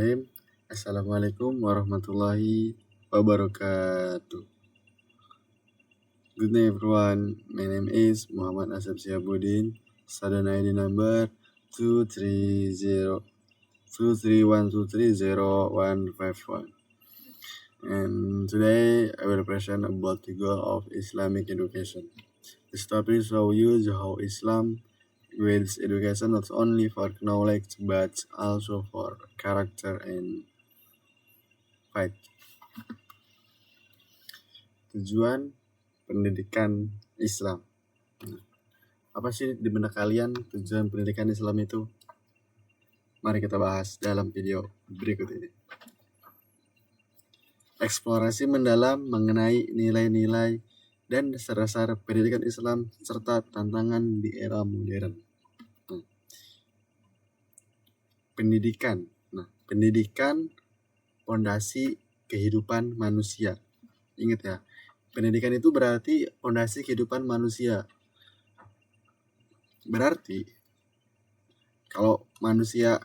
Bismillahirrahmanirrahim. Assalamualaikum warahmatullahi wabarakatuh. Good day everyone. My name is Muhammad Asep Syabuddin. Student ID number 231230151. And today I will present about the goal of Islamic education. This topic will use how Islam grades education not only for knowledge but also for character and fight. Tujuan pendidikan Islam. Apa sih di benak kalian tujuan pendidikan Islam itu? Mari kita bahas dalam video berikut ini. Eksplorasi mendalam mengenai nilai-nilai dan dasar-dasar pendidikan Islam serta tantangan di era modern. Pendidikan. Pendidikan fondasi kehidupan manusia. Ingat ya, pendidikan itu berarti fondasi kehidupan manusia. Berarti kalau manusia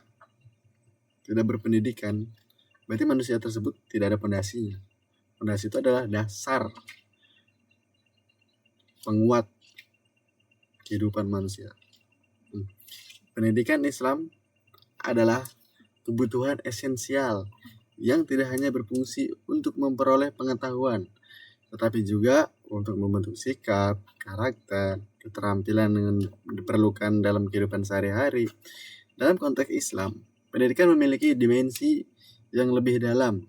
tidak berpendidikan, berarti manusia tersebut tidak ada fondasinya. Fondasi itu adalah dasar penguat kehidupan manusia. Pendidikan Islam adalah kebutuhan esensial yang tidak hanya berfungsi untuk memperoleh pengetahuan, tetapi juga untuk membentuk sikap, karakter, keterampilan yang diperlukan dalam kehidupan sehari-hari. Dalam konteks Islam, pendidikan memiliki dimensi yang lebih dalam,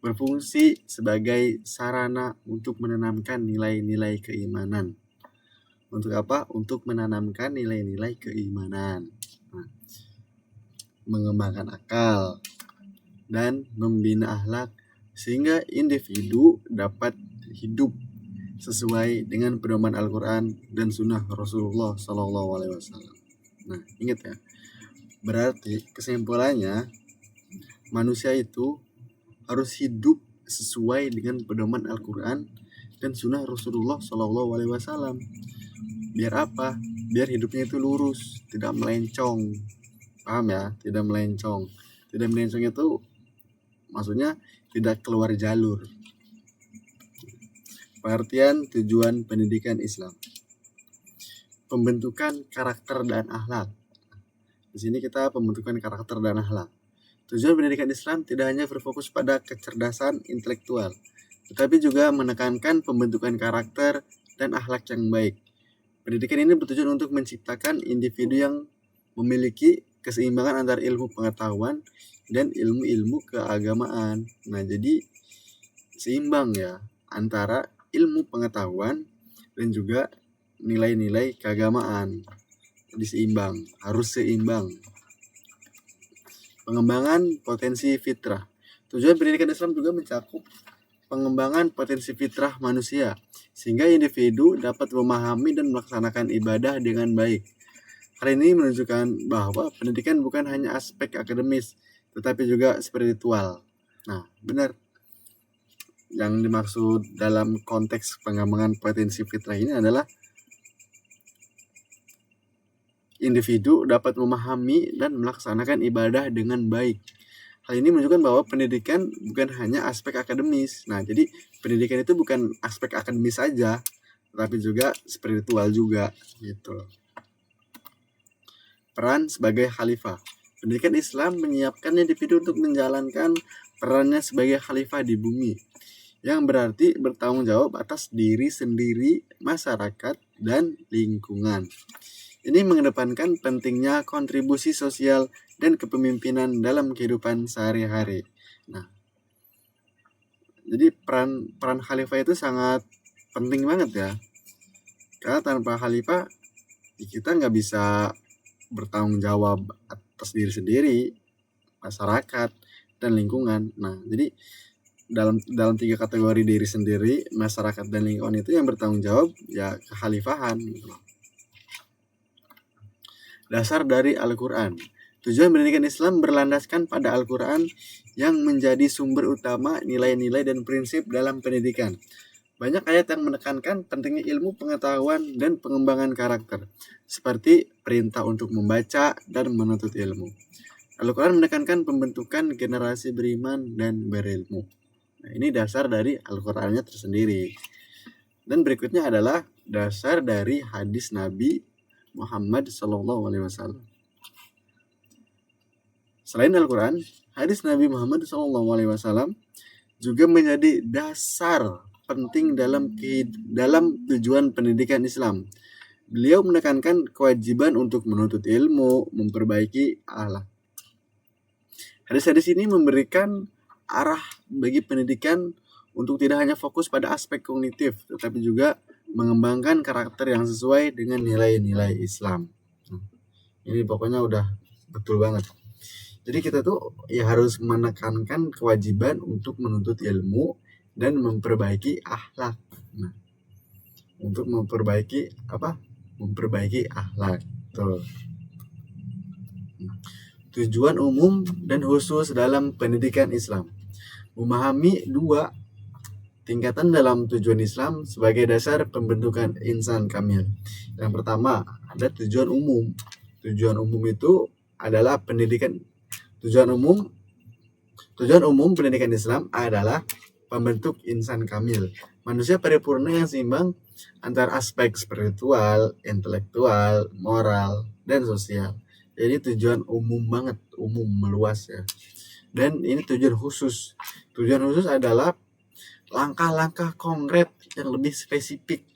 berfungsi sebagai sarana untuk menanamkan nilai-nilai keimanan. Untuk apa? Untuk menanamkan nilai-nilai keimanan, mengembangkan akal, dan membina akhlak sehingga individu dapat hidup sesuai dengan pedoman Al-Quran dan Sunnah Rasulullah SAW. Ingat ya, berarti kesimpulannya manusia itu harus hidup sesuai dengan pedoman Al-Quran dan Sunnah Rasulullah SAW. Biar apa? Biar hidupnya itu lurus, tidak melencong. Paham ya? Tidak melencong. Tidak melencong itu maksudnya tidak keluar jalur. Pengertian tujuan pendidikan Islam. Pembentukan karakter dan akhlak. Di sini kita pembentukan karakter dan akhlak. Tujuan pendidikan Islam tidak hanya berfokus pada kecerdasan intelektual, tetapi juga menekankan pembentukan karakter dan akhlak yang baik. Pendidikan ini bertujuan untuk menciptakan individu yang memiliki keseimbangan antara ilmu pengetahuan dan ilmu-ilmu keagamaan. Jadi seimbang ya antara ilmu pengetahuan dan juga nilai-nilai keagamaan. Jadi seimbang, harus seimbang. Pengembangan potensi fitrah. Tujuan pendidikan Islam juga mencakup pengembangan potensi fitrah manusia sehingga individu dapat memahami dan melaksanakan ibadah dengan baik. Hal ini menunjukkan bahwa pendidikan bukan hanya aspek akademis, tetapi juga spiritual. Benar. Yang dimaksud dalam konteks pengembangan potensi fitrah ini adalah individu dapat memahami dan melaksanakan ibadah dengan baik. Hal ini menunjukkan bahwa pendidikan bukan hanya aspek akademis. Jadi pendidikan itu bukan aspek akademis saja, tetapi juga spiritual juga gitu. Peran sebagai khalifah. Pendidikan Islam menyiapkan individu untuk menjalankan perannya sebagai khalifah di bumi, yang berarti bertanggung jawab atas diri sendiri, masyarakat, dan lingkungan. Ini mengedepankan pentingnya kontribusi sosial dan kepemimpinan dalam kehidupan sehari-hari. Jadi peran khalifah itu sangat penting banget ya. Karena tanpa khalifah kita nggak bisa bertanggung jawab atas diri sendiri, masyarakat, dan lingkungan. Jadi dalam 3 kategori diri sendiri, masyarakat, dan lingkungan itu yang bertanggung jawab ya kekhalifahan gitu. Dasar dari Al-Quran. Tujuan pendidikan Islam berlandaskan pada Al-Quran yang menjadi sumber utama nilai-nilai dan prinsip dalam pendidikan. Banyak ayat yang menekankan pentingnya ilmu pengetahuan dan pengembangan karakter, seperti perintah untuk membaca dan menuntut ilmu. Al-Quran menekankan pembentukan generasi beriman dan berilmu. Nah, ini dasar dari Al-Qurannya tersendiri. Dan berikutnya adalah dasar dari hadis Nabi Muhammad SAW. Selain Al-Quran, hadis Nabi Muhammad SAW juga menjadi dasar penting dalam tujuan pendidikan Islam. Beliau menekankan kewajiban untuk menuntut ilmu, memperbaiki akhlak. Hadis-hadis ini memberikan arah bagi pendidikan untuk tidak hanya fokus pada aspek kognitif, tetapi juga mengembangkan karakter yang sesuai dengan nilai-nilai Islam. Ini pokoknya udah betul banget. Jadi kita tuh ya harus menekankan kewajiban untuk menuntut ilmu dan memperbaiki akhlak. Nah, untuk memperbaiki apa? Memperbaiki akhlak. Tuh. Tujuan umum dan khusus dalam pendidikan Islam. Memahami dua tingkatan dalam tujuan Islam sebagai dasar pembentukan insan kamil. Yang pertama, ada tujuan umum. Tujuan umum itu adalah pendidikan. Tujuan umum pendidikan Islam adalah pembentuk insan kamil, manusia paripurna yang seimbang antara aspek spiritual, intelektual, moral, dan sosial. Jadi tujuan umum banget, umum meluas ya. Dan ini tujuan khusus. Tujuan khusus adalah langkah-langkah konkret yang lebih spesifik,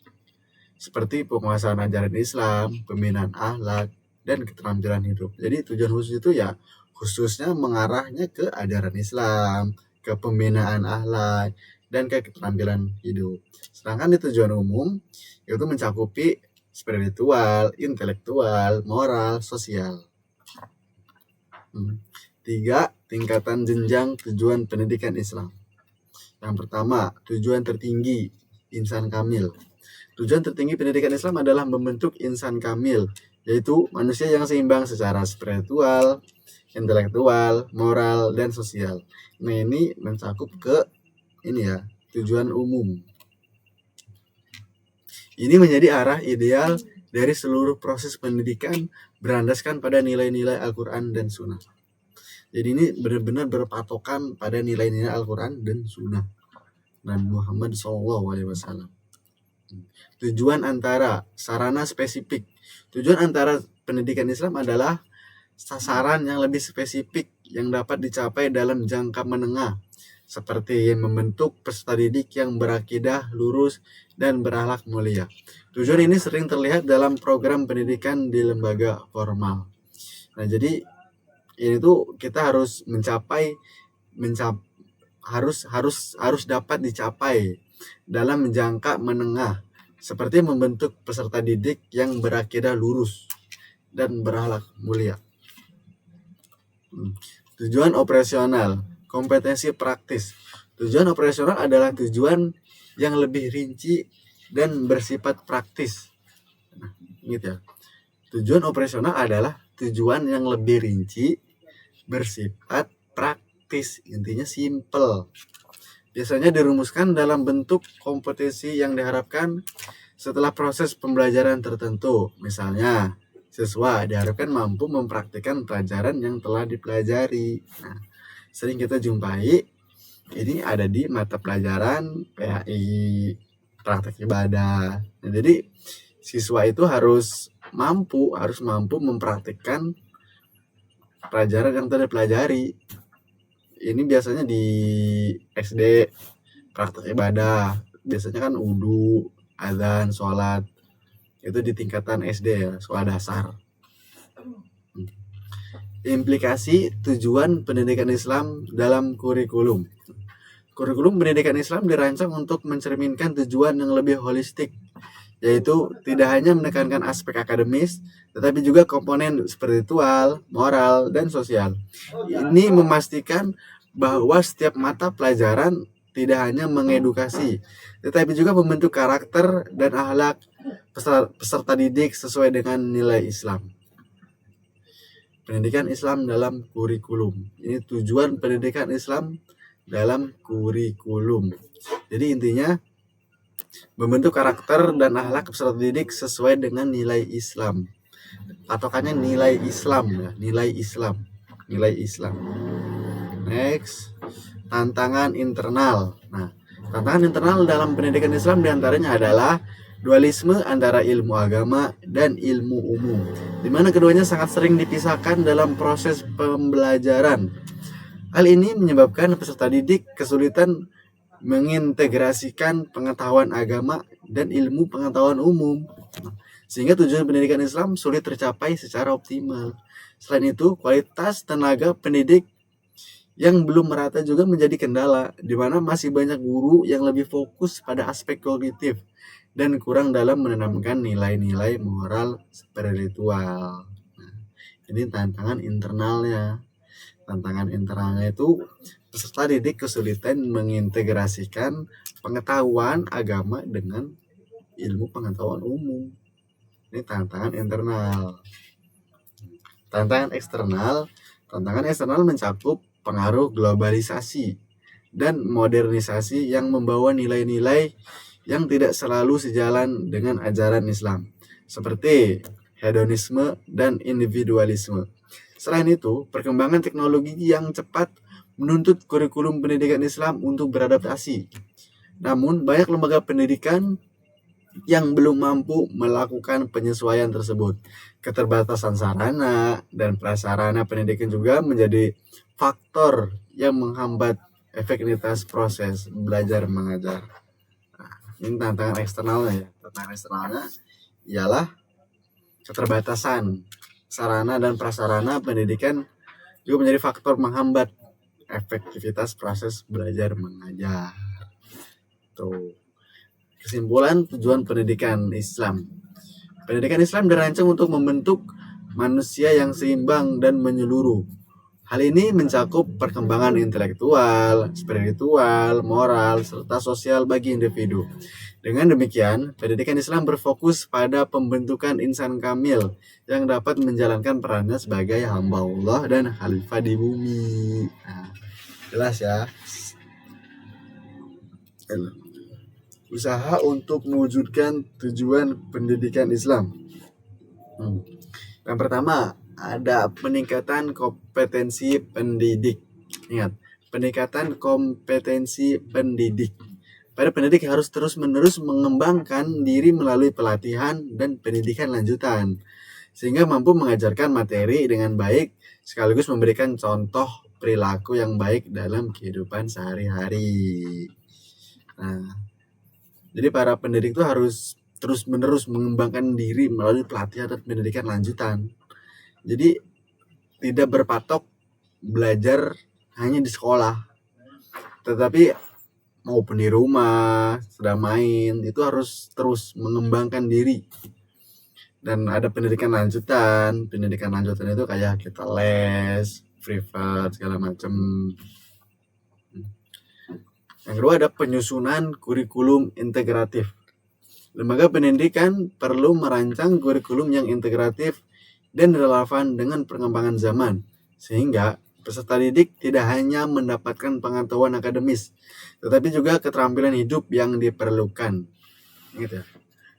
seperti penguasaan ajaran Islam, pembinaan akhlak, dan keterampilan hidup. Jadi tujuan khusus itu ya khususnya mengarahnya ke ajaran Islam, ke pembinaan akhlak, dan ke keterampilan hidup. Sedangkan di tujuan umum itu mencakupi spiritual, intelektual, moral, sosial. 3. Tingkatan jenjang tujuan pendidikan Islam. Yang pertama, tujuan tertinggi insan kamil. Tujuan tertinggi pendidikan Islam adalah membentuk insan kamil, yaitu manusia yang seimbang secara spiritual, intelektual, moral, dan sosial. Nah, ini mencakup ke tujuan umum. Ini menjadi arah ideal dari seluruh proses pendidikan berlandaskan pada nilai-nilai Al-Quran dan Sunnah. Jadi ini benar-benar berpatokan pada nilai-nilai Al-Quran dan Sunnah Nabi Muhammad SAW. Tujuan antara sarana spesifik. Tujuan antara pendidikan Islam adalah sasaran yang lebih spesifik yang dapat dicapai dalam jangka menengah, seperti membentuk peserta didik yang berakidah lurus dan berakhlak mulia. Tujuan ini sering terlihat dalam program pendidikan di lembaga formal. Nah, jadi ini tuh kita harus harus dapat dicapai dalam jangka menengah, seperti membentuk peserta didik yang berakidah lurus dan berakhlak mulia. Tujuan operasional, kompetensi praktis. Tujuan operasional adalah tujuan yang lebih rinci dan bersifat praktis. Nah, gitu ya. Tujuan operasional adalah tujuan yang lebih rinci, bersifat praktis. Intinya simple. Biasanya dirumuskan dalam bentuk kompetensi yang diharapkan setelah proses pembelajaran tertentu. Misalnya, siswa diharapkan mampu mempraktikkan pelajaran yang telah dipelajari. Nah, sering kita jumpai ini ada di mata pelajaran PAI, praktek ibadah. Nah, jadi siswa itu harus mampu mempraktikkan pelajaran yang telah dipelajari. Ini biasanya di SD praktek ibadah, biasanya kan wudu, azan, sholat. Itu di tingkatan SD ya, sekolah dasar. Implikasi tujuan pendidikan Islam dalam kurikulum. Kurikulum pendidikan Islam dirancang untuk mencerminkan tujuan yang lebih holistik, yaitu tidak hanya menekankan aspek akademis, tetapi juga komponen spiritual, moral, dan sosial. Ini memastikan bahwa setiap mata pelajaran tidak hanya mengedukasi, tetapi juga membentuk karakter dan akhlak peserta didik sesuai dengan nilai Islam. Pendidikan Islam dalam kurikulum. Ini tujuan pendidikan Islam dalam kurikulum. Jadi intinya membentuk karakter dan akhlak peserta didik sesuai dengan nilai Islam. Patokannya nilai Islam ya, nilai Islam. nilai Islam. Next, tantangan internal. Nah, tantangan internal dalam pendidikan Islam diantaranya adalah dualisme antara ilmu agama dan ilmu umum, di mana keduanya sangat sering dipisahkan dalam proses pembelajaran. Hal ini menyebabkan peserta didik kesulitan mengintegrasikan pengetahuan agama dan ilmu pengetahuan umum, sehingga tujuan pendidikan Islam sulit tercapai secara optimal. Selain itu, kualitas tenaga pendidik yang belum merata juga menjadi kendala, di mana masih banyak guru yang lebih fokus pada aspek kognitif dan kurang dalam menanamkan nilai-nilai moral spiritual. Nah, ini tantangan internalnya. Tantangan internalnya itu peserta didik kesulitan mengintegrasikan pengetahuan agama dengan ilmu pengetahuan umum. Ini tantangan internal. Tantangan eksternal mencakup pengaruh globalisasi dan modernisasi yang membawa nilai-nilai yang tidak selalu sejalan dengan ajaran Islam, seperti hedonisme dan individualisme. Selain itu, perkembangan teknologi yang cepat menuntut kurikulum pendidikan Islam untuk beradaptasi. Namun, banyak lembaga pendidikan yang belum mampu melakukan penyesuaian tersebut. Keterbatasan sarana dan prasarana pendidikan juga menjadi faktor yang menghambat efektivitas proses belajar mengajar. Nah, ini tantangan eksternalnya ya. Tantangan eksternalnya ialah keterbatasan sarana dan prasarana pendidikan juga menjadi faktor menghambat efektivitas proses belajar mengajar. Tuh. Kesimpulan tujuan pendidikan Islam. Pendidikan Islam dirancang untuk membentuk manusia yang seimbang dan menyeluruh. Hal ini mencakup perkembangan intelektual, spiritual, moral, serta sosial bagi individu. Dengan demikian, pendidikan Islam berfokus pada pembentukan insan kamil yang dapat menjalankan perannya sebagai hamba Allah dan khalifah di bumi. Nah, jelas ya. Usaha untuk mewujudkan tujuan pendidikan Islam. Yang pertama, ada peningkatan kompetensi pendidik. Ingat, peningkatan kompetensi pendidik. Para pendidik harus terus-menerus mengembangkan diri melalui pelatihan dan pendidikan lanjutan, sehingga mampu mengajarkan materi dengan baik, sekaligus memberikan contoh perilaku yang baik dalam kehidupan sehari-hari. Nah, jadi para pendidik itu harus terus-menerus mengembangkan diri melalui pelatihan dan pendidikan lanjutan. Jadi tidak berpatok belajar hanya di sekolah, tetapi maupun di rumah, sedang main, itu harus terus mengembangkan diri. Dan ada pendidikan lanjutan. Pendidikan lanjutan itu kayak kita les, privat, segala macam. Yang kedua ada penyusunan kurikulum integratif. Lembaga pendidikan perlu merancang kurikulum yang integratif dan relevan dengan perkembangan zaman, sehingga peserta didik tidak hanya mendapatkan pengetahuan akademis, tetapi juga keterampilan hidup yang diperlukan. Gitu ya.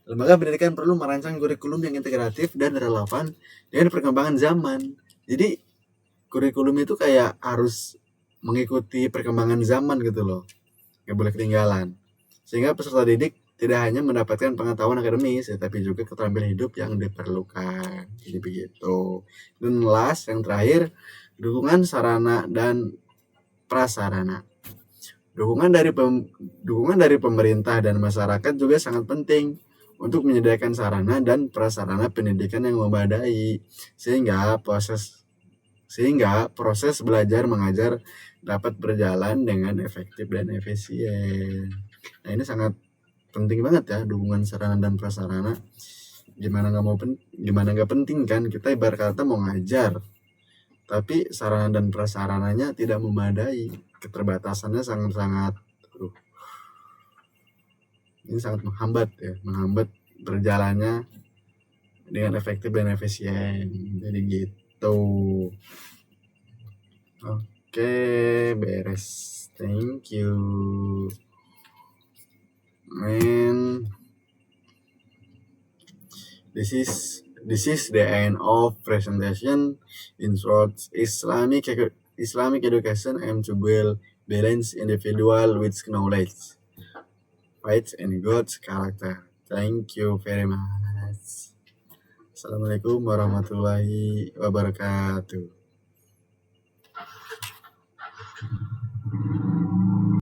Lembaga pendidikan perlu merancang kurikulum yang integratif dan relevan dengan perkembangan zaman. Jadi kurikulum itu kayak harus mengikuti perkembangan zaman gitu loh. Nggak boleh ketinggalan. Sehingga peserta didik tidak hanya mendapatkan pengetahuan akademis, tapi juga keterampilan hidup yang diperlukan. Jadi begitu. Dan last, yang terakhir, dukungan sarana dan prasarana. Dukungan dari pemerintah dan masyarakat juga sangat penting untuk menyediakan sarana dan prasarana pendidikan yang memadai, sehingga proses belajar mengajar dapat berjalan dengan efektif dan efisien. Nah, ini sangat penting banget ya, dukungan sarana dan prasarana. Gimana nggak penting kan, kita ibarat kata mau ngajar, tapi sarana dan prasarananya tidak memadai, keterbatasannya sangat ini sangat menghambat berjalannya dengan efektif dan efisien. Jadi gitu. Oke, beres. Thank you. And this is This is the end of presentation. In short, Islamic education aims to build balanced individual with knowledge, faith, and God's character. Thank you very much. Assalamualaikum warahmatullahi wabarakatuh.